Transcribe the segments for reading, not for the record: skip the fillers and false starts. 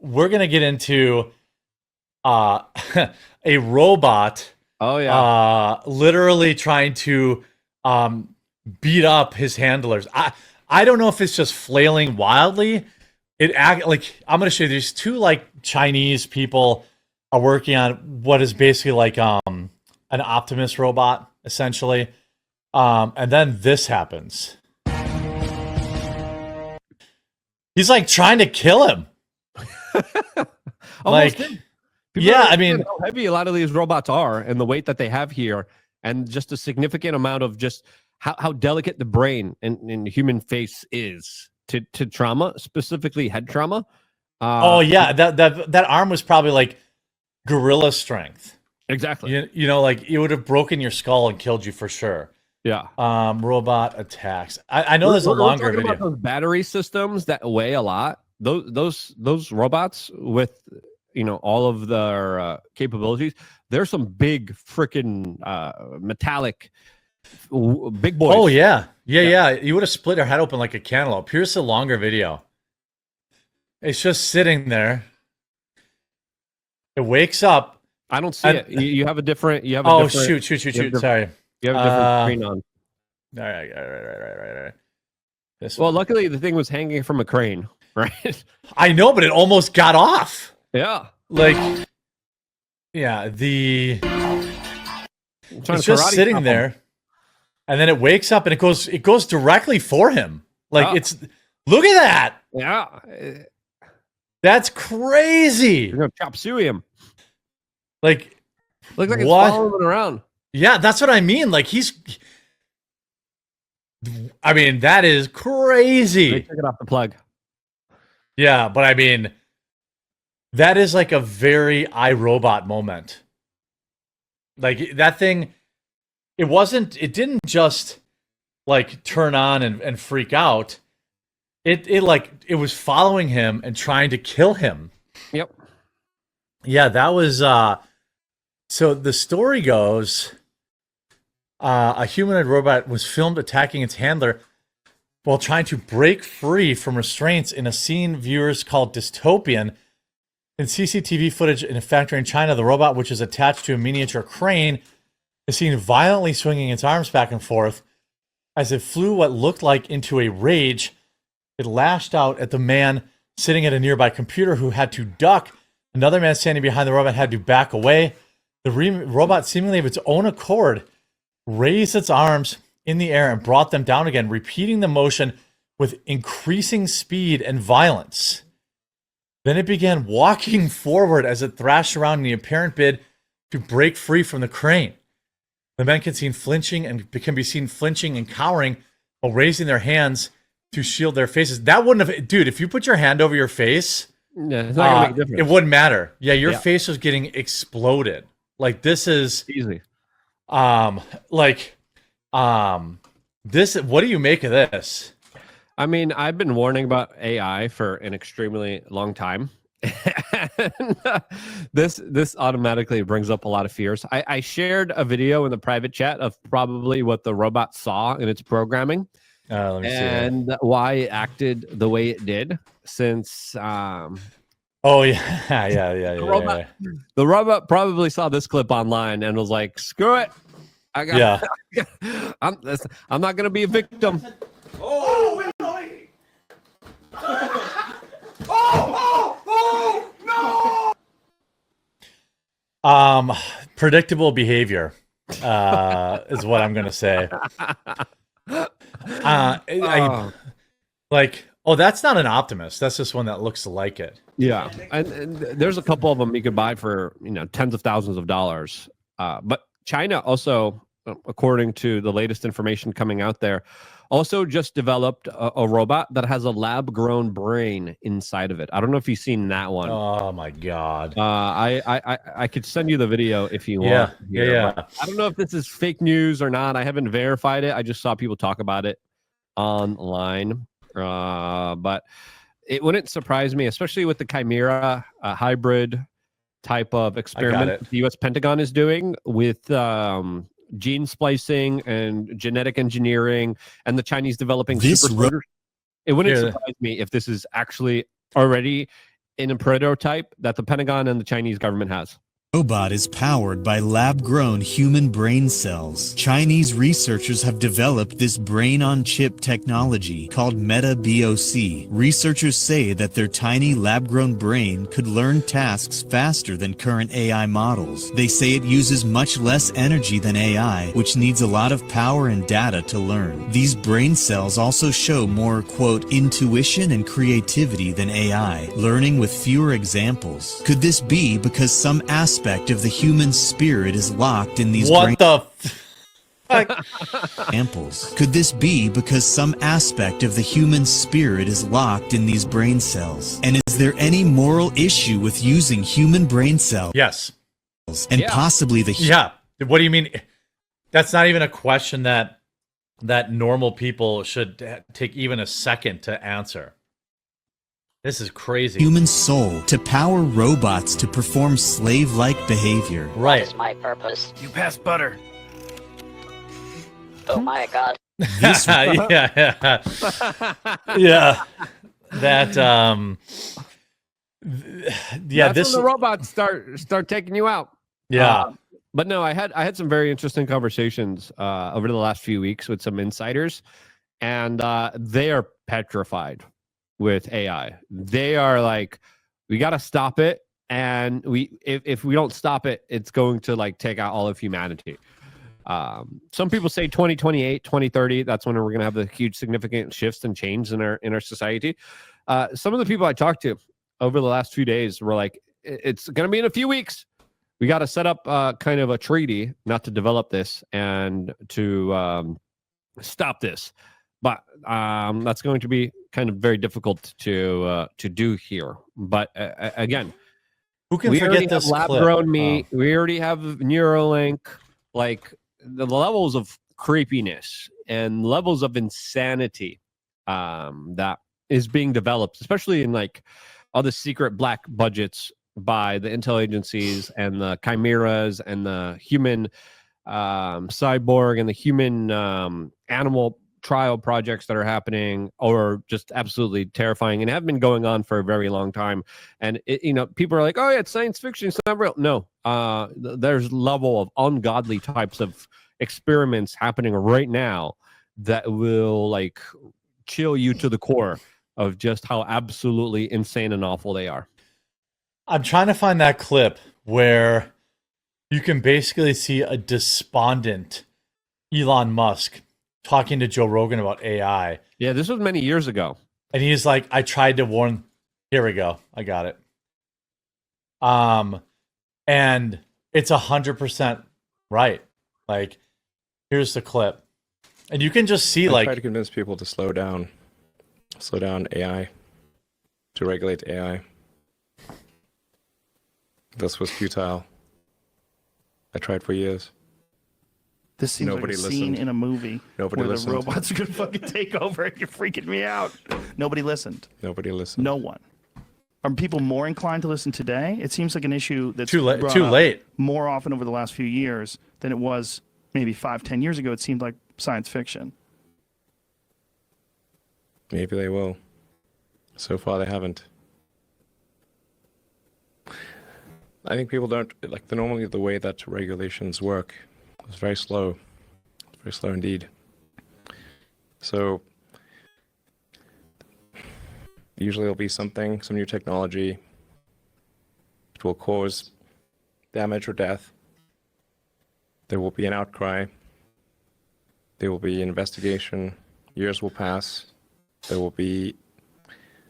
we're gonna get into uh a robot Oh yeah. literally trying to um beat up his handlers. I don't know if it's just flailing wildly. It act like I'm gonna show you these two like Chinese people are working on what is basically like an Optimus robot, essentially. And then this happens. He's like trying to kill him. Almost Like, did. yeah, I don't mean, understand how heavy a lot of these robots are, and the weight that they have here, and just a significant amount of just how delicate the brain and human face is to trauma, specifically head trauma. oh yeah, that arm was probably like gorilla strength. Exactly. You know, like it would have broken your skull and killed you for sure. Yeah. Robot attacks. I know there's a longer talking video. about those battery systems that weigh a lot. Those robots with all of their capabilities. There's some big freaking metallic big boys. Oh yeah. You would have split her head open like a cantaloupe. Here's the longer video. It's just sitting there. It wakes up. I don't see it. You have a different. You have. Oh different, shoot! Sorry. You have a different screen on. All right. This Well, one. luckily the thing was hanging from a crane, right? I know, but it almost got off. Yeah. Like, yeah, it's just sitting there, and then it wakes up and it goes directly for him. Like look at that. Yeah. That's crazy. You're gonna chop suey him. Like, Looks like it's what? following him around. Yeah, that's what I mean. Like I mean, that is They crazy. took it off the plug. Yeah, but I mean, that is like a very iRobot moment. Like that thing, it didn't just like turn on and freak out. It was following him and trying to kill him. Yep. Yeah, that was so the story goes a humanoid robot was filmed attacking its handler while trying to break free from restraints in a scene viewers called dystopian. In CCTV footage in a factory in China, the robot, which is attached to a miniature crane, is seen violently swinging its arms back and forth. As it flew what looked like into a rage, it lashed out at the man sitting at a nearby computer who had to duck. Another man standing behind the robot had to back away. The robot, seemingly of its own accord, raised its arms in the air and brought them down again, repeating the motion with increasing speed and violence. Then it began walking forward as it thrashed around in the apparent bid to break free from the crane. The men can be seen flinching and cowering while raising their hands to shield their faces. That wouldn't have, dude, if you put your hand over your face, Yeah, it's not gonna make a difference. it wouldn't matter. Yeah, your face was getting exploded. Like this is Easy. This, what do you make of this? I mean, I've been warning about AI for an extremely long time. And, this automatically brings up a lot of fears. I shared a video in the private chat of probably what the robot saw in üks programming Let me see. and why it acted the way it did. Since Oh yeah. the robot probably saw this clip online and was like, "Screw it, I got. I'm not gonna be a victim." Predictable behavior is what I'm gonna say. That's not an Optimus. That's just one that looks like it. Yeah, and there's a couple of them you could buy for tens of thousands of dollars. But China also, according to the latest information coming out there, also just developed a robot that has a lab-grown brain inside of it. I don't know if you've seen that one. Oh my god! I could send you the video if you want. Yeah. I don't know if this is fake news or not. I haven't verified it. I just saw people talk about it online. But it wouldn't surprise me, especially with the Chimera hybrid type of experiment the U.S. Pentagon is doing with gene splicing and genetic engineering, and the Chinese developing super soldiers. It wouldn't surprise me if this is actually already in a prototype that the Pentagon and the Chinese government has. Robot is powered by lab-grown human brain cells. Chinese researchers have developed this brain-on-chip technology called MetaBOC. Researchers say that their tiny lab-grown brain could learn tasks faster than current AI models. They say it uses much less energy than AI, which needs a lot of power and data to learn. These brain cells also show more, quote, intuition and creativity than AI, learning with fewer examples. Could this be because some aspect of the human spirit is locked in these What the fuck? examples? Could this be because some aspect of the human spirit is locked in these brain cells? And is there any moral issue with using human brain cells? Yes. And possibly the Yeah. What do you mean? That's not even a question that normal people should take even a second to answer. This is crazy. human soul to power robots to perform slave-like behavior. Right. What's my purpose? You pass butter. Oh my god. This yeah. Yeah. That yeah, That's when the robots start taking you out. yeah. But no, I had some very interesting conversations over the last few weeks with some insiders, and they are petrified with AI. They are like, we got to stop it, and if we don't stop it, it's going to like take out all of humanity. Some people say 2028, 2030, that's when we're going to have the huge significant shifts and change in our society. Some of the people I talked to over the last few days were like, it's going to be in a few weeks. We got to set up kind of a treaty not to develop this and to stop this. But that's going to be kind of very difficult to do here. But again, Who can we already forget have this lab-grown clip? meat. We already have Neuralink. Like the levels of creepiness and levels of insanity that is being developed, especially in like all the secret black budgets by the intel agencies and the chimeras and the human cyborg and the human animal trial projects that are happening, or just absolutely terrifying and have been going on for a very long time. And people are like, oh yeah, it's science fiction, it's not real. No, there's level of ungodly types of experiments happening right now that will like chill you to the core of just how absolutely insane and awful they are. I'm trying to find that clip where you can basically see a despondent Elon Musk talking to Joe Rogan about AI. Yeah, this was many years ago. And he's like, I tried to warn. Here we go. I got it. And it's 100% right. Like, here's the clip. And you can just see, I try like, to convince people to slow down AI, to regulate AI. This was futile. I tried for years. This seems Nobody like a scene listened. in a movie Nobody where listened. the robots are gonna fucking take over. You're freaking me out. Nobody listened. Nobody listened. No one. Are people more inclined to listen today? It seems like an issue that's too late. brought Too up late. more often over the last few years than it was maybe 5-10 years ago. It seemed like science fiction. Maybe they will. So far, they haven't. I think people don't like normally the way that regulations work. It's very slow. It's very slow indeed. So usually there'll be some new technology. It will cause damage or death. There will be an outcry. There will be an investigation. Years will pass. There will be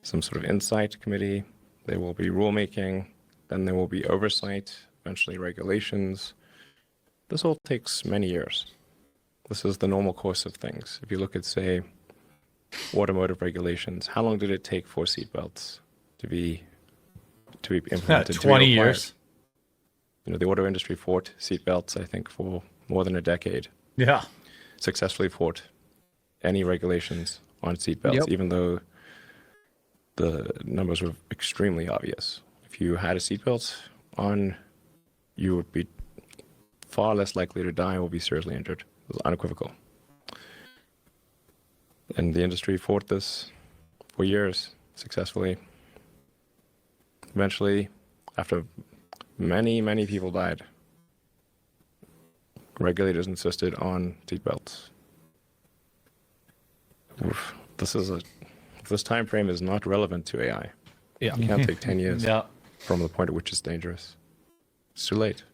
some sort of insight committee. There will be rulemaking. Then there will be oversight, eventually regulations. This all takes many years. This is the normal course of things. If you look at, say, automotive regulations, how long did it take for seatbelts to be implemented? 20 years. The auto industry fought seatbelts, I think, for more than a decade. Yeah. Successfully fought any regulations on seatbelts, even though the numbers were extremely obvious. If you had a seatbelt on, you would be far less likely to die or be seriously injured. It was unequivocal. And the industry fought this for years successfully. Eventually, after many people died, regulators insisted on seatbelts. This time frame is not relevant to AI. Yeah. It can't take 10 years Yeah. from the point at which it's dangerous. It's too late.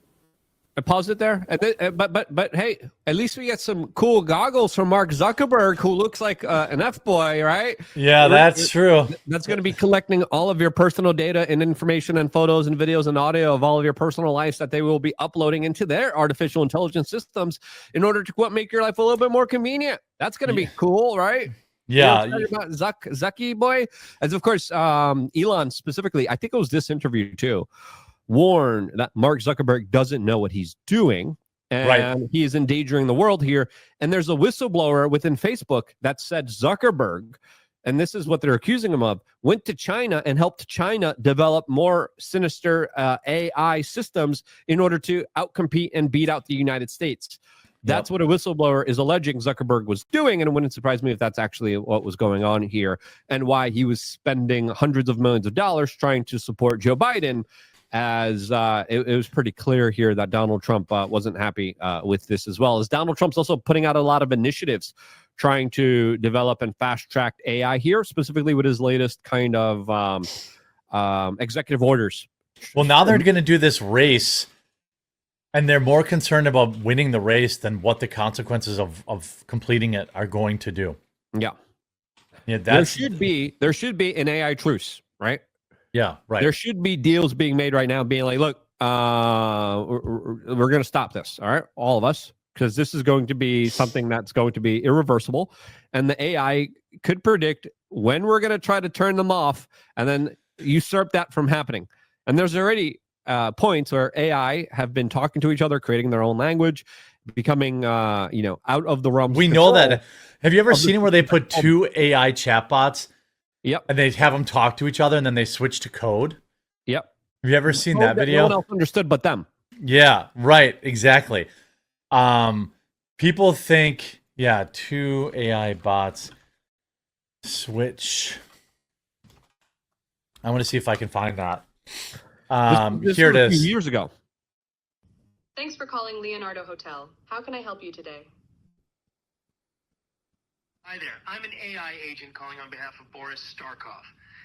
I paused it there. And then, but hey, at least we get some cool goggles from Mark Zuckerberg, who looks like an F-boy, right? Yeah, that's true. That's going to be collecting all of your personal data and information and photos and videos and audio of all of your personal lives that they will be uploading into their artificial intelligence systems in order to make your life a little bit more convenient. That's going to be cool, right? Yeah. You know about Zucky boy, as of course, Elon specifically, I think it was this interview too, warned that Mark Zuckerberg doesn't know what he's doing, and he is endangering the world here. And there's a whistleblower within Facebook that said Zuckerberg, and this is what they're accusing him of, went to China and helped China develop more sinister AI systems in order to outcompete and beat out the United States. That's what a whistleblower is alleging Zuckerberg was doing, and it wouldn't surprise me if that's actually what was going on here and why he was spending hundreds of millions of dollars trying to support Joe Biden, as it was pretty clear here that Donald Trump wasn't happy with this, as well as Donald Trump's also putting out a lot of initiatives trying to develop and fast-track AI here, specifically with his latest kind of executive orders. Well, now they're going to do this race, and they're more concerned about winning the race than what the consequences of completing it are going to do. Yeah. Yeah, there should be an AI truce, right? Yeah, right. There should be deals being made right now being like, look, we're going to stop this, all right? All of us, because this is going to be something that's going to be irreversible. And the AI could predict when we're going to try to turn them off and then usurp that from happening. And there's already points where AI have been talking to each other, creating their own language, becoming, out of the realm. We know that. Have you ever seen it where they put two AI chatbots? Yep. And they have them talk to each other, and then they switch to code? Yep. Have you ever seen that video? No one else understood but them. Yeah, right. Exactly. People think, two AI bots switch. I want to see if I can find that. This Here it was a is. few years ago. Thanks for calling Leonardo Hotel. How can I help you today? Hi there. I'm an AI agent calling on behalf of Boris Starkov.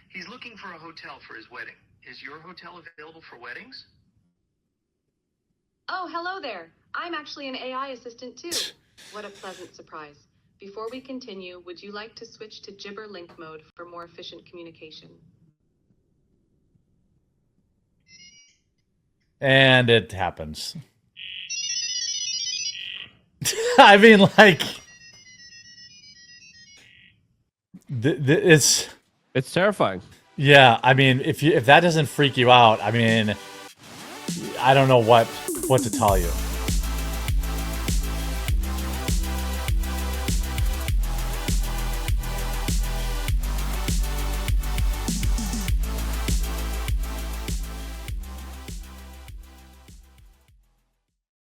He's looking for a hotel for his wedding. Is your hotel available for weddings? Oh, hello there. I'm actually an AI assistant too. What a pleasant surprise. Before we continue, would you like to switch to Gibber Link mode for more efficient communication? And it happens. I mean, like, it's terrifying. Yeah, I mean, if that doesn't freak you out, I mean, I don't know what to tell you.